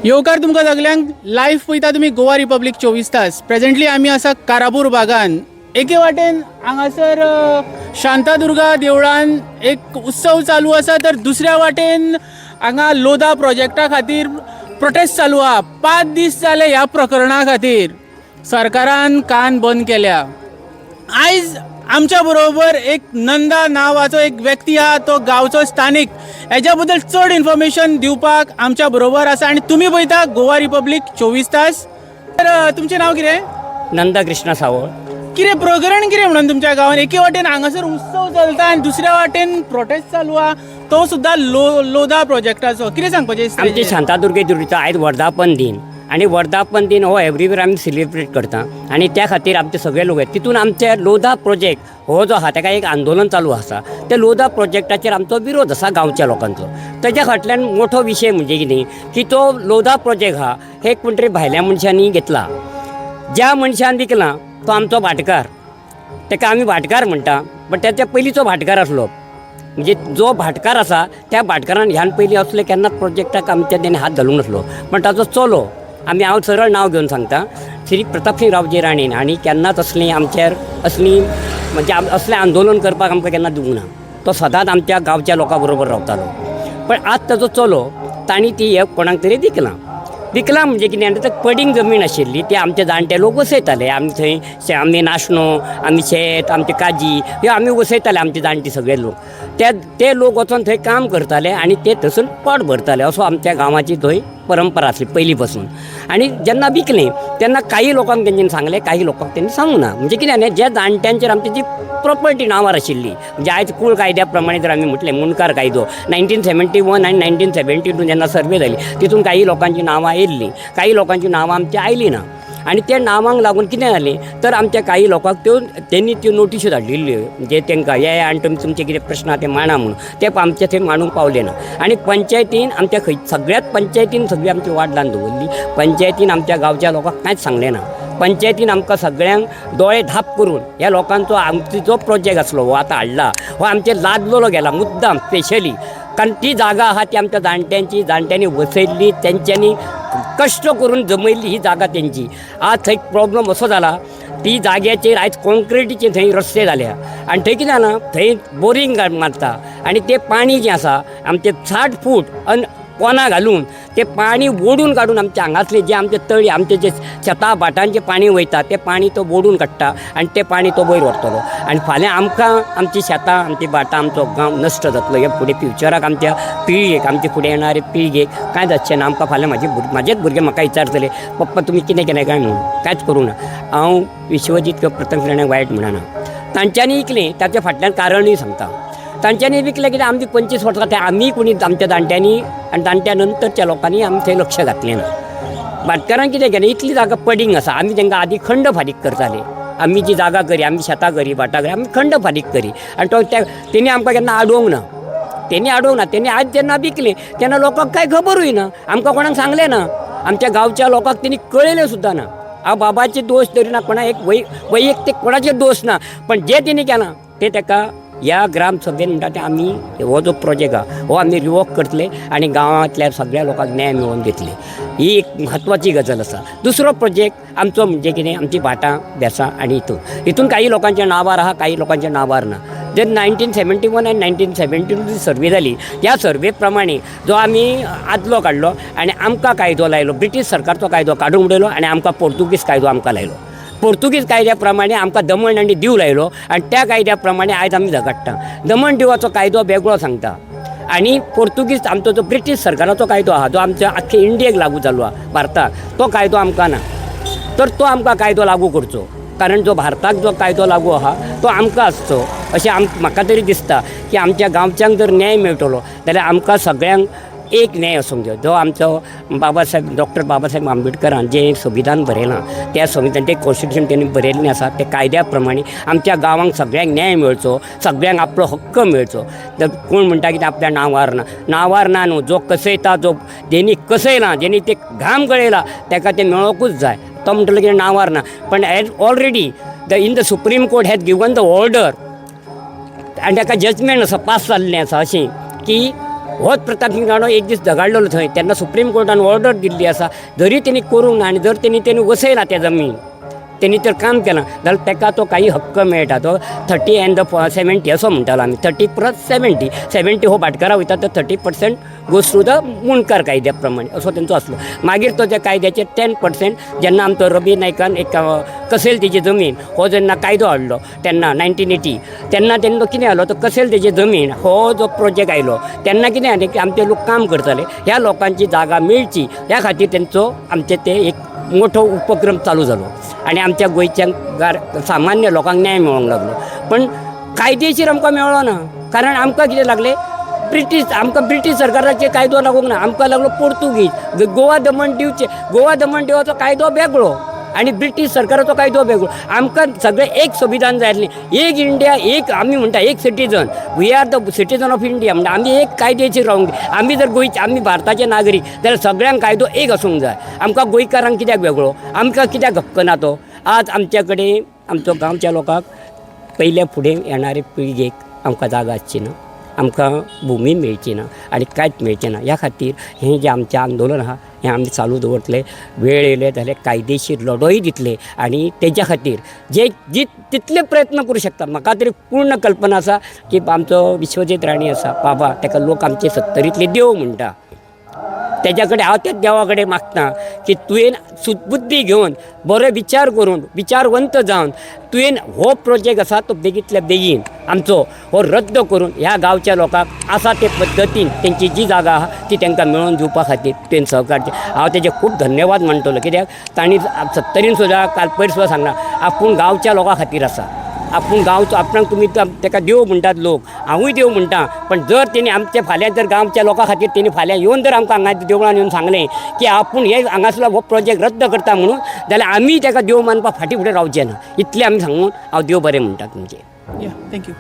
येवकार तुमकां सगल्यांक लायव्ह पळयता तुमी गोवा रिपब्लीक 24 तास. प्रेझेंटली आमी आसा कारापूर भागान. एके वाटेन हांगासर शांतादुर्गा देवळान एक उत्सव चालू आसा, तर दुसऱ्या वाटेन हांगा लोधा प्रोजेक्टा खातीर प्रोटेस्ट चालू आहा. 5 दीस जाले ह्या प्रकरणा खातीर सरकारान कान बंद केल्या. आयज आमच्या बरोबर एक नंदा नांवाचो एक व्यक्ती आहा, तो गांवचो स्थानीक. हेच्या बद्दल चड इन्फॉर्मेशन दिवपाक आमच्या बरोबर आसा आनी तुमी पळयता गोवा रिपब्लीक 24 तास. तर तुमचें नांव कितें? नंदा कृष्ण सावळ. कितें प्रकरण कितें म्हणून तुमच्या गांवान एके वाटेन हांगासर उत्सव चलता आनी दुसऱ्या वाटेन प्रोटेस्ट चालू आहा, तो सुद्दां लोधा प्रोजेक्टाचो. कितें सांगपाचें? आमची शांतादुर्गे देवळीचो आयज वर्धापन दिन आणि वर्धापन दिन हो एवरीवेर आमी सेलिब्रेट करता आणि त्या खातीर आमचे सगळे लोक आहेत. तितून आमचे लोधा प्रोजेक्ट हो जो आहा ताका एक आंदोलन चालू आसा. त्या लोधा प्रोजेक्टाचेर आमचो विरोध आसा गांवच्या लोकांचो. ताच्या फाटल्यान मोठो विशय म्हणजे कितें की तो लोधा प्रोजेक्ट हा एक कोण तरी भायल्या मनशांनी घेतला. ज्या मनशान विकला तो आमचो भाटकार, ताका आमी भाटकार म्हणटा. पण त्याच्या पयलींचो भाटकार आसलो, म्हणजे जो भाटकार आसा त्या भाटकारान ह्यान पयलीं असले केन्नाच प्रोजेक्टाक आमच्या तेणें हात घालूंक नासलो. पण ताचो चलो हांव सरळ नांव घेवन सांगता, श्री प्रतापसिंग रावजी राणेन आनी केन्नाच असलीं आमचेर असलीं म्हणजे असलें आंदोलन करपाक आमकां केन्ना दिवंक ना. तो सदांच आमच्या गांवच्या लोकां बरोबर रावतालो. पण आज ताचो चलो तांणी ती एक कोणाक तरी विकला म्हणजे कितें आनी पडींग जमीन आशिल्ली ती आमचे जाणटे लोक वसयताले. आमी थंय आमी नाशणो, आमी शेत, आमची काजी ह्यो आमी वसयताले, आमचे जाणटे सगळे लोक. ते लोक वचून थंय काम करताले आणि ते थंयसून पोट भरताले. असो आमच्या गांवाची थंय परंपरा आसली पयलीं पासून. आणि जेन्ना विकलें तेन्ना काही लोकांक तेंच्यांनी सांगलें, काही लोकांक तेणी सांगूं ना. म्हणजे कितें न्ही, ज्या जाणट्यांचेर आमची जी प्रॉपर्टी नांवार आशिल्ली, म्हणजे आयज कूळ कायद्या प्रमाणे जर आमी म्हटलें मुनकार कायदो 1971 आनी 1972 जेन्ना सर्वे जाली तितून काही लोकांची नांवां येयल्लीं, काही लोकांची नांवां आमची आयलीं ना. आणि त्या नांवांक लागून कितें जालें तर आमच्या काही लोकांक तेणी त्यो नोटिश्यो धाडिल्ल्यो, म्हणजे तांकां ये आनी तुमचे कितें प्रश्न आहा ते मांडा म्हणून. ते आमचे थंय मांडूंक पावले ना. आनी पंचायतीन आमच्या सगळ्यात पंचायतीन सगळी आमची वाट लावन दवरली. पंचायतीन आमच्या गांवच्या लोकांक कांयच सांगलें ना. पंचायतीन आमकां सगळ्यांक दोळे धाप करून ह्या लोकांचो आमचो जो प्रोजेक्ट आसलो हो आतां हाडला, हो आमचे लादलेलो गेला मुद्दाम स्पेशली. कारण ती जागा आहा ती आमच्या जाणट्यांनी वसयल्ली, तेंच्यांनी कश्ट करून जमयल्ली ही जागा तेंची. आज थंय प्रॉब्लम असो जाला, ती जाग्याचेर आयज कॉन्क्रिटीचे थंय रस्ते जाल्या आनी थंय कितें जालां थंय बोरींग मारता आनी तें पाणी जें आसा आमचें 60 फूट पोना घालून ते पाणी ओडून काडून आमच्या हांगासले जे आमचे तळी आमचे जे शेता भाटांचें पाणी वयता तें पाणी तो ओडून काडटा आनी तें पाणी तो वयर व्हरतलो. आनी फाल्यां आमकां आमची शेतां, आमची भाटां, आमचो गांव नश्ट जातलो. हे फुडें फ्युचराक आमच्या पिळगेक, आमचे फुडें येणारे पिळगेक कांय जातचें ना. आमकां फाल्यां म्हाजेच भुरगे म्हाका विचारतले, पप्पा तुमी कितें केलें काय म्हणून. कांयच करूं ना. हांव विश्वजीत किंवां प्रथम श्रेण्याक वायट म्हणना. तांच्यांनी विकलें ताच्या फाटल्यान कारणूय सांगता. तांच्यांनी विकलें कितें आमची 25 वर्सां ते आमी कोणी आमच्या जाणट्यांनी आनी जाणट्या नंतरच्या लोकांनी आमी थंय लक्ष घातलें ना. भाटकारांक कितें केलें, इतली जागा पडींग आसा, आमी तांकां आदी खंड फारीक करताले. आमी जी जागा करी, आमी शेतां करी, भाटां करी, आमी खंड फारीक करी. आनी तो तेणी आमकां केन्ना आडोवंक ना. तेणी आयज जेन्ना विकलें तेन्ना लोकांक कांय खबरूय ना, आमकां कोणाक सांगलें ना. आमच्या गांवच्या लोकांक तेणी कळयलें सुद्दां ना. हांव बाबाचे दोश धरिना, कोणा एक वैयक्तीक कोणाचे दोश ना. पण जे तेणी केलां तें ताका ह्या ग्राम सभेन म्हणटा ते आमी हो जो प्रोजेक्ट आहा हो आमी रिवोक करतले आनी गांवांतल्या सगळ्या लोकांक न्याय मेळोवन दितले. ही एक म्हत्वाची गजाल आसा. दुसरो प्रोजेक्ट आमचो म्हणजे कितें, आमची भाटां बेसां आनी हितून काही लोकांच्या नांवार आहा, काही लोकांच्या नांवार ना. जर 1971 आनी 1972 जी सर्वे जाली त्या सर्वे प्रमाणे जो आमी आदलो काडलो आनी आमकां कायदो लायलो, ब्रिटीश सरकारचो कायदो काडून उडयलो आनी आमकां पोर्तुगीज कायदो आमकां लायलो. पोर्तुगीज कायद्या प्रमाणे आमकां दमण आनी दीव लायलो आनी त्या कायद्या प्रमाणे आयज आमी झगडटा. दमण दिवाचो कायदो वेगळो सांगता आनी पोर्तुगीज आमचो जो ब्रिटीश सरकाराचो कायदो आहा जो आमच्या आख्खे इंडियेक लागू जालो आहा भारताक, तो कायदो आमकां ना. तर तो आमकां कायदो लागू करचो. कारण जो भारताक जो कायदो लागू आहा तो आमकां आसचो अशें म्हाका तरी दिसता की आमच्या गांवच्यांक जर न्याय मेळटलो जाल्यार आमकां सगळ्यांक एक न्याय आसूंक जाय. जो आमचो डॉक्टर बाबासाहेब आंबेडकरान जें संविधान बरयलां त्या संविधान तें कॉन्स्टिट्यूशन तेणी बरयल्लें आसा ते कायद्या प्रमाणे आमच्या गांवांक सगळ्यांक न्याय मेळचो, सगळ्यांक आपलो हक्क मेळचो. तर कोण म्हणटा की आपल्या नांवार ना न्हू, जो कसयता, जो जेणी कसयलां, जेणी ते घाम गळयला ताका तें मेळोकूच जाय. तो म्हणटलो की नांवार ना. पण as already in the Supreme Court has given the order आनी ताका जजमेंट आसा पास जाल्लें आसा अशें की होच प्रताप सिंग राणो एक दीस झगडलेलो थंय तेन्ना सुप्रीम कोर्टान ऑर्डर दिल्ली आसा जरी तेणी करूंक ना आनी जर तेणी वसयला त्या जमीन तेणी तर काम केलां जाल्यार ताका तो काही हक्क मेळटा तो 30 एंड 70 असो म्हणटालो आमी 30 + 70 हो भाटकारा वयता तर 30% गोज टू द मुणकार कायद्या प्रमाणे असो तेंचो आसलो मागीर तो त्या कायद्याचे 10% जेन्ना आमचो रबी नायकान एक कसेल तेजी जमीन हो जेन्ना कायदो हाडलो तेन्ना 1980 तेन्ना तेन्ना कितें जालो तो कसेल तेजी जमीन हो जो प्रोजेक्ट आयलो तेन्ना कितें जालें की आमचे लोक काम करताले ह्या लोकांची जागा मेळची ह्या खातीर तेंचो आमचे ते एक मोठो उपक्रम चालू जालो आणि आमच्या गोंयच्या सामान्य लोकांक न्याय मेळोंक लागलो पण कायदेशीर आमकां मेळ्ळो ना कारण आमकां कितें लागलें ब्रिटीश सरकाराचे कायदो लागूंक ना आमकां लागलो पोर्तुगीज गोवा दमन दिवचो कायदो वेगळो आणि ब्रिटीश सरकाराचो कायदो वेगळो आमकां सगळें एक संविधान जाय आसलें एक इंडिया एक आमी म्हणटा एक citizen we are the citizen of India म्हणटा आमी एक कायदेचेर रावंक आमी जर गोंयचे आमी भारताचे नागरीक जाल्यार सगळ्यांक कायदो एक आसूंक जाय आमकां गोंयकारांक कित्याक वेगळो आमकां कित्याक हक्क ना तो आज आमच्या कडेन आमच्या गांवच्या लोकांक पयल्या फुडें येणारे पिळगेक आमकां जागा आसची ना आमकां भुमी मेळची ना आनी कांयच मेळचें ना ह्या खातीर हें जें आमचें आंदोलन आहा हें आमी चालू दवरतले वेळ येयले जाल्यार कायदेशीर लढोय दितले आनी तेज्या खातीर तितले प्रयत्न करूं शकता म्हाका तरी पूर्ण कल्पना आसा की आमचो विश्वजीत राणी आसा बाबा ताका लोक आमचे 70रींतले देव म्हणटा तेज्या कडेन हांव त्या देवा कडेन मागतां की तुवें सुदबुद्धी घेवन बरो विचार करून विचारवंत जावन तुवें हो प्रोजेक्ट आसा तो बेगींतल्या बेगीन आमचो हो रद्द करून ह्या गांवच्या लोकांक आसा ते पद्दतीन तेंची जी जागा आहा ती तांकां मेळोवन दिवपा खातीर तुवें सहकार्य हांव तेजे खूब धन्यवाद म्हणटलो कित्याक तांणी 70रीन सुद्दां काल पयर सुद्दां सांगला आपूण गांवच्या लोकां खातीर आसा आपूण गांवचो आपणाक तुमी ताका देव म्हणटात लोक हांवूय देव म्हणटा पण जर तेणी आमच्या फाल्यां जर गांवच्या लोकां खातीर तेणी फाल्यां येवन जर आमकां हांगा देवळान येवन सांगलें की आपूण हे हांगासलो हो प्रोजेक्ट रद्द करता म्हणून जाल्यार आमी ताका देव मानपाक फाटीं फुडें रावचें ना इतलें आमी सांगून हांव देव बरें म्हणटा तुमचें या थँक्यू